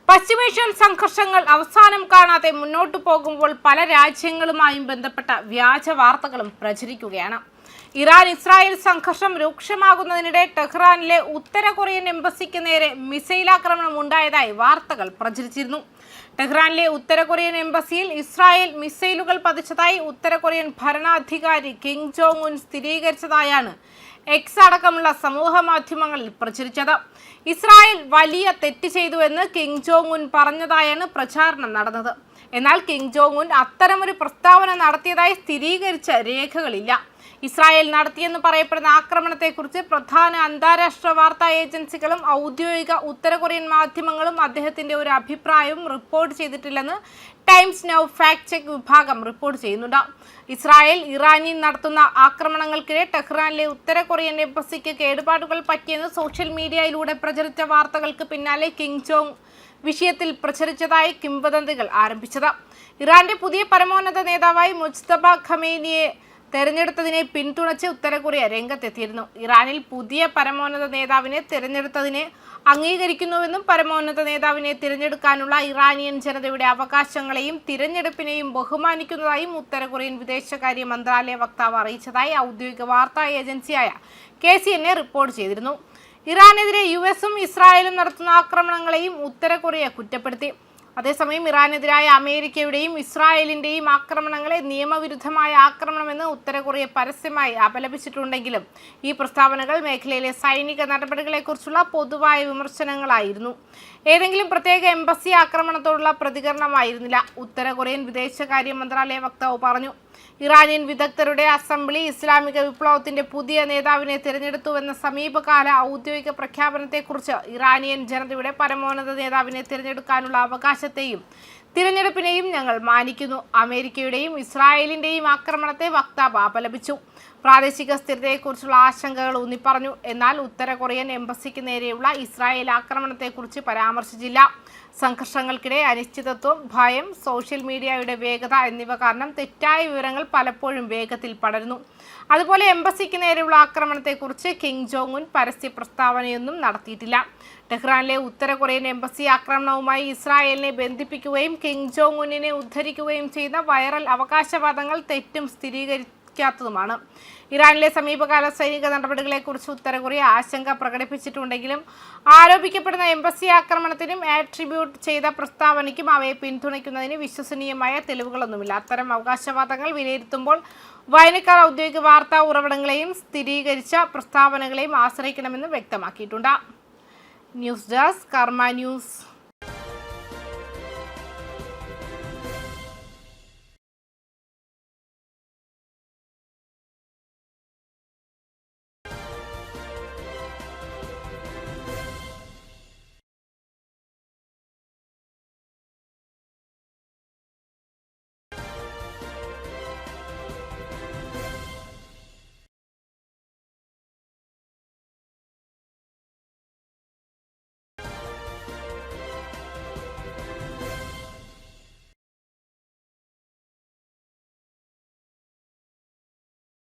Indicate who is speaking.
Speaker 1: പശ്ചിമേഷ്യൻ സംഘർഷങ്ങൾ അവസാനം കാണാതെ മുന്നോട്ടു പോകുമ്പോൾ പല രാജ്യങ്ങളുമായും ബന്ധപ്പെട്ട വ്യാജ വാർത്തകളും പ്രചരിക്കുകയാണ്. ഇറാൻ ഇസ്രായേൽ സംഘർഷം രൂക്ഷമാകുന്നതിനിടെ ടെഹ്റാനിലെ ഉത്തര കൊറിയൻ എംബസിക്ക് നേരെ മിസൈൽ ആക്രമണം ഉണ്ടായതായി വാർത്തകൾ പ്രചരിച്ചിരുന്നു. ടെഹ്റാനിലെ ഉത്തര കൊറിയൻ എംബസിയിൽ ഇസ്രായേൽ മിസൈലുകൾ പതിച്ചതായി ഉത്തര കൊറിയൻ ഭരണാധികാരി കിം ജോങ് ഉൻ സ്ഥിരീകരിച്ചതായാണ് എക്സ് അടക്കമുള്ള സമൂഹ മാധ്യമങ്ങളിൽ പ്രചരിച്ചത്. ഇസ്രായേൽ വലിയ തെറ്റ് ചെയ്തുവെന്ന് കിം ജോങ് ഉൻ പറഞ്ഞതായാണ് പ്രചാരണം നടന്നത്. എന്നാൽ കിം ജോങ് ഉൻ അത്തരമൊരു പ്രസ്താവന നടത്തിയതായി സ്ഥിരീകരിച്ച രേഖകളില്ല. ഇസ്രായേൽ നടത്തിയെന്ന് പറയപ്പെടുന്ന ആക്രമണത്തെക്കുറിച്ച് പ്രധാന അന്താരാഷ്ട്ര വാർത്താ ഏജൻസികളും ഔദ്യോഗിക ഉത്തര കൊറിയൻ മാധ്യമങ്ങളും അദ്ദേഹത്തിന്റെ ഒരു അഭിപ്രായവും റിപ്പോർട്ട് ചെയ്തിട്ടില്ലെന്ന് ടൈംസ് നൗ ഫാക്ട് ചെക്ക് വിഭാഗം റിപ്പോർട്ട് ചെയ്യുന്നുണ്ട്. ഇസ്രായേൽ ഇറാനിൽ നടത്തുന്ന ആക്രമണങ്ങൾക്കിടെ ടെഹ്റാനിലെ ഉത്തര കൊറിയൻ എംബസിക്ക് കേടുപാടുകൾ പറ്റിയെന്ന് സോഷ്യൽ മീഡിയയിലൂടെ പ്രചരിച്ച വാർത്തകൾക്ക് പിന്നാലെ കിം ജോങ് വിഷയത്തിൽ പ്രചരിച്ചതായി കിംവദന്തികൾ ആരംഭിച്ചത്. ഇറാന്റെ പുതിയ പരമോന്നത നേതാവായി മുജ്തബ ഖമേനിയെ തെരഞ്ഞെടുത്തതിനെ പിന്തുണച്ച് ഉത്തര കൊറിയ രംഗത്തെത്തിയിരുന്നു. ഇറാനിൽ പുതിയ പരമോന്നത നേതാവിനെ തിരഞ്ഞെടുത്തതിനെ അംഗീകരിക്കുന്നുവെന്നും പരമോന്നത നേതാവിനെ തിരഞ്ഞെടുക്കാനുള്ള ഇറാനിയൻ ജനതയുടെ അവകാശങ്ങളെയും തിരഞ്ഞെടുപ്പിനെയും ബഹുമാനിക്കുന്നതായും ഉത്തര കൊറിയൻ വിദേശകാര്യ മന്ത്രാലയ വക്താവ് അറിയിച്ചതായി ഔദ്യോഗിക വാർത്താ ഏജൻസിയായ KCNA റിപ്പോർട്ട് ചെയ്തിരുന്നു. ഇറാനെതിരെ US-ഉം ഇസ്രായേലും നടത്തുന്ന ആക്രമണങ്ങളെയും ഉത്തര കൊറിയ കുറ്റപ്പെടുത്തി. അതേസമയം ഇറാനെതിരായ അമേരിക്കയുടെയും ഇസ്രായേലിന്റെയും ആക്രമണങ്ങളെ നിയമവിരുദ്ധമായ ആക്രമണമെന്ന് ഉത്തര കൊറിയ പരസ്യമായി അപലപിച്ചിട്ടുണ്ടെങ്കിലും ഈ പ്രസ്താവനകൾ മേഖലയിലെ സൈനിക നടപടികളെക്കുറിച്ചുള്ള പൊതുവായ വിമർശനങ്ങളായിരുന്നു. ഏതെങ്കിലും പ്രത്യേക എംബസി ആക്രമണത്തോടുള്ള പ്രതികരണമായിരുന്നില്ല. ഉത്തര കൊറിയൻ വിദേശകാര്യ മന്ത്രാലയ വക്താവ് പറഞ്ഞു. ഇറാനിയൻ വിദഗ്ധരുടെ അസംബ്ലി ഇസ്ലാമിക വിപ്ലവത്തിന്റെ പുതിയ നേതാവിനെ തിരഞ്ഞെടുത്തുവെന്ന സമീപകാല ഔദ്യോഗിക പ്രഖ്യാപനത്തെക്കുറിച്ച് ഇറാനിയൻ ജനതയുടെ പരമോന്നത നേതാവിനെ തിരഞ്ഞെടുക്കാനുള്ള അവകാശത്തെയും തിരഞ്ഞെടുപ്പിനെയും ഞങ്ങൾ മാനിക്കുന്നു. അമേരിക്കയുടെയും ഇസ്രായേലിന്റെയും ആക്രമണത്തെ വക്താവ് അപലപിച്ചു. പ്രാദേശിക സ്ഥിരതയെക്കുറിച്ചുള്ള ആശങ്കകൾ ഊന്നിപ്പറഞ്ഞു. എന്നാൽ ഉത്തര കൊറിയൻ എംബസിക്ക് നേരെയുള്ള ഇസ്രായേൽ ആക്രമണത്തെക്കുറിച്ച് പരാമർശിച്ചില്ല. സംഘർഷങ്ങൾക്കിടെ അനിശ്ചിതത്വം, ഭയം, സോഷ്യൽ മീഡിയയുടെ വേഗത എന്നിവ കാരണം തെറ്റായ വിവരങ്ങൾ പലപ്പോഴും വേഗത്തിൽ പടരുന്നു. അതുപോലെ എംബസിക്ക് നേരെയുള്ള ആക്രമണത്തെക്കുറിച്ച് കിം ജോങ് ഉൻ പരസ്യ പ്രസ്താവനയൊന്നും നടത്തിയിട്ടില്ല. ടെഹ്റാനിലെ ഉത്തര കൊറിയൻ എംബസി ആക്രമണവുമായി ഇസ്രായേലിനെ ബന്ധിപ്പിക്കുകയും കിം ജോങ് ഉന്നിനെ ഉദ്ധരിക്കുകയും ചെയ്ത വൈറൽ അവകാശവാദങ്ങൾ തെറ്റും സ്ഥിരീകരിക്കാത്തതുമാണ്. ഇറാനിലെ സമീപകാല സൈനിക നടപടികളെക്കുറിച്ച് ഉത്തര കൊറിയ ആശങ്ക പ്രകടിപ്പിച്ചിട്ടുണ്ടെങ്കിലും ആരോപിക്കപ്പെടുന്ന എംബസി ആക്രമണത്തിനും ആട്രിബ്യൂട്ട് ചെയ്ത പ്രസ്താവനയ്ക്കും അവയെ പിന്തുണയ്ക്കുന്നതിന് വിശ്വസനീയമായ തെളിവുകളൊന്നുമില്ല. അത്തരം അവകാശവാദങ്ങൾ വിലയിരുത്തുമ്പോൾ വായനക്കാർ ഔദ്യോഗിക വാർത്താ ഉറവിടങ്ങളെയും സ്ഥിരീകരിച്ച പ്രസ്താവനകളെയും ആശ്രയിക്കണമെന്ന് വ്യക്തമാക്കിയിട്ടുണ്ട്. ന്യൂസ് ഡെസ്ക് കർമ്മ ന്യൂസ്.